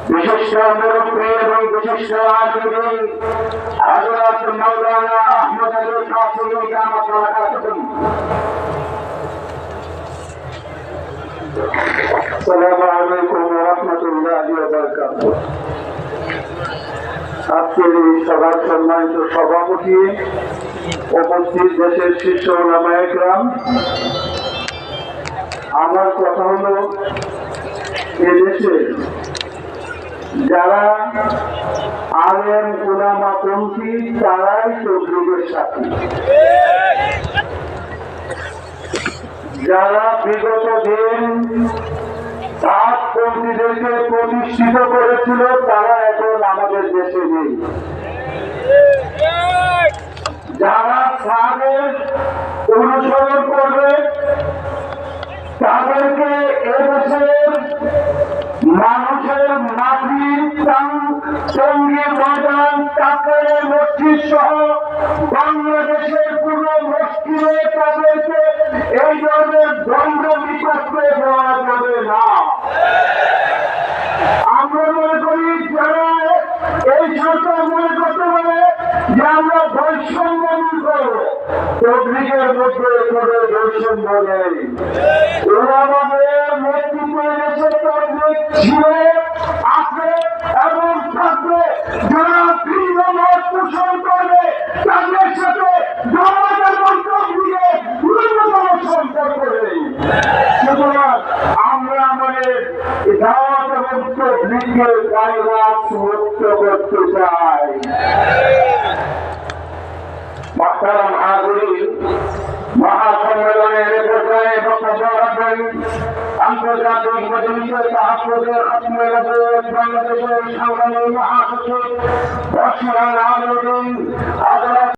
বিশিষ্ট মুরব্বী এবং বিশিষ্ট আলিম হযরত মাওলানা আহমদ আলী কাসেমী দামাত বারাকাতুহু। আসসালামু আলাইকুম ওয়া রাহমাতুল্লাহি ওয়া বারাকাতুহু। আজকের এই সভার সম্মানিত সভাপতি, উপস্থিত দেশের শীর্ষ উলামায়ে কেরাম, আমার কথা হলো এদেশে যারা আলেম উলামা পন্থী তারাই তবলীগের সাথী। যারা বিগত দিন পন্থীদেরকে প্রতিষ্ঠিত করেছিল তারা এখন আমাদের দেশে নেই। যারা সাদের অনুসরণ করবে তাদেরকে এদেশের মানুষের মাটির টঙ্গী ময়দান, কাকরাইল মসজিদ সহ বাংলাদেশের পুরো মসজিদে তাদেরকে এই ধরনের দ্বন্দ্ব বিপক্ষে দেওয়া যাবে না। আমরা মনে করি যারা এই সরকার মনে করতে পারে যে আমরা বৈষম্য দূর করবো, তবলীগের মধ্যে কোনো বৈষম্য নেই। উলামাদের নেতৃত্বে দেশে তবলীগ ছিল, আছে এবং থাকবে। যারা ভিন্ন মত পোষণ করবে তাদের সাথে জামাতের তবলীগের ন্যূনতম সম্পর্ক নেই। সুতরাং আমরা আমাদের দাওয়াত এবং তবলীগের গায়রাত মুক্ত করতে চাই। محترم حاضرین، মহাসম্মেলনের পর্যায়ে বক্তব্য রাখবেন আন্তর্জাতিক মজলিসের তাহাফুজের খতমে নবুয়ত বাংলাদেশের সংগ্রামী মহাসচিব বর্ষমান আলমগীর